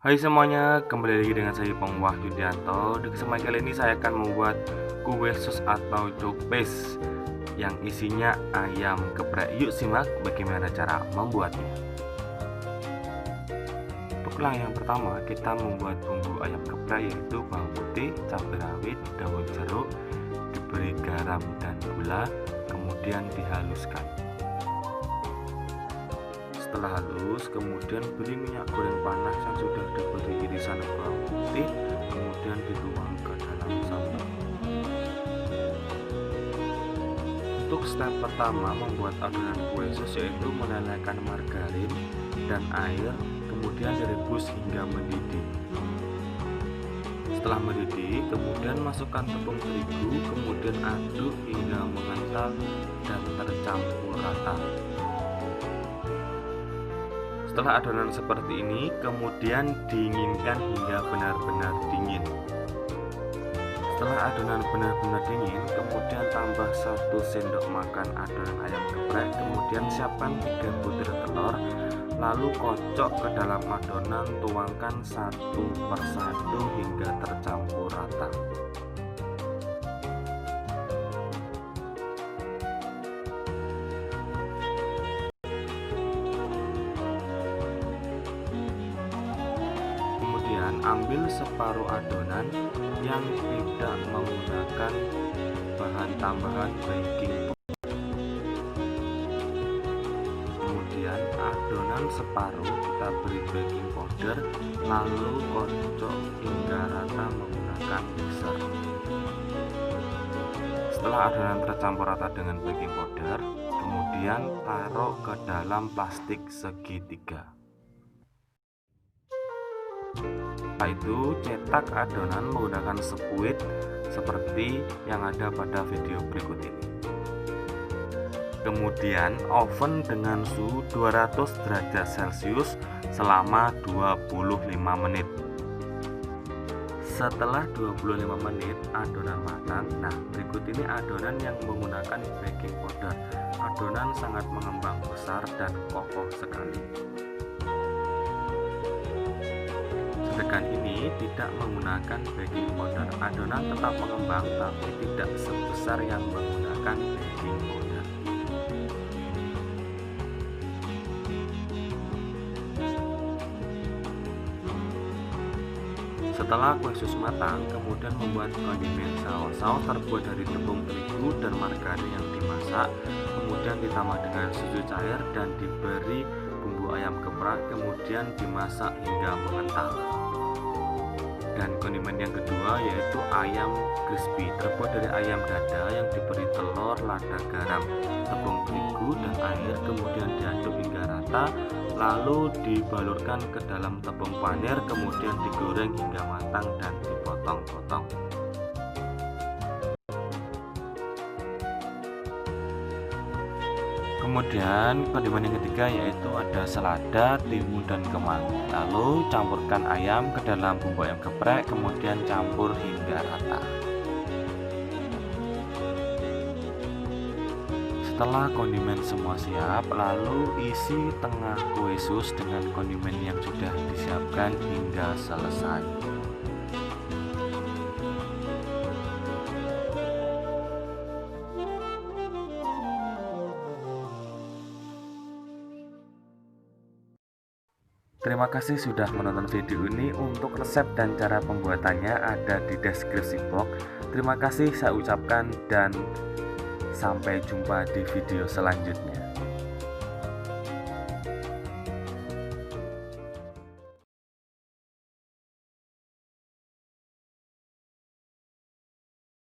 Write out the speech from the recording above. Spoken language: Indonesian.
Hai semuanya, kembali lagi dengan saya Pong Wahyudianto. Di kesempatan kali ini saya akan membuat kue sus atau cukbes yang isinya ayam geprek. Yuk simak bagaimana cara membuatnya. Untuk yang pertama, kita membuat bumbu ayam geprek yaitu bawang putih, cabai rawit, daun jeruk, diberi garam dan gula, kemudian dihaluskan. Setelah halus, kemudian beri minyak goreng panas yang sudah diberi irisan bawang putih, kemudian dituang ke dalam sambal. Untuk step pertama membuat adonan kue sus yaitu melelehkan margarin dan air, kemudian direbus hingga mendidih. Setelah mendidih, kemudian masukkan tepung terigu, kemudian aduk hingga mengental dan tercampur rata. Setelah adonan seperti ini, kemudian dinginkan hingga benar-benar dingin. Setelah adonan benar-benar dingin, kemudian tambah 1 sendok makan adonan ayam geprek, kemudian siapkan 3 butir telur, lalu kocok ke dalam adonan, tuangkan satu persatu hingga tercampur rata. Kemudian ambil separuh adonan yang tidak menggunakan bahan tambahan baking powder. Kemudian adonan separuh kita beri baking powder, lalu kocok hingga rata menggunakan mixer. Setelah adonan tercampur rata dengan baking powder, kemudian taruh ke dalam plastik segitiga. Setelah itu cetak adonan menggunakan spuit seperti yang ada pada video berikut ini. Kemudian oven dengan suhu 200 derajat Celcius selama 25 menit. Setelah 25 menit adonan matang. Nah, berikut ini adonan yang menggunakan baking powder. Adonan sangat mengembang besar dan kokoh sekali. Sedangkan ini tidak menggunakan baking powder. Adonan tetap mengembang tapi tidak sebesar yang menggunakan baking powder. Setelah kue sus matang, kemudian membuat kondimen saus. Saus terbuat dari tepung terigu dan margarin yang dimasak, kemudian ditambah dengan susu cair dan diberi bumbu ayam geprek, kemudian dimasak hingga mengental. Dan kondimen yang kedua yaitu ayam crispy, terbuat dari ayam dada yang diberi telur, lada garam, tepung terigu dan air, kemudian diaduk hingga rata, lalu dibalurkan ke dalam tepung panir, kemudian digoreng hingga matang dan dipotong-potong. Kemudian kondimen yang ketiga yaitu ada selada, timun dan kemangi. Lalu campurkan ayam ke dalam bumbu ayam geprek, kemudian campur hingga rata. Setelah kondimen semua siap, lalu isi tengah kue sus dengan kondimen yang sudah disiapkan hingga selesai. Terima kasih sudah menonton video ini. Untuk resep dan cara pembuatannya ada di deskripsi box. Terima kasih saya ucapkan dan sampai jumpa di video selanjutnya.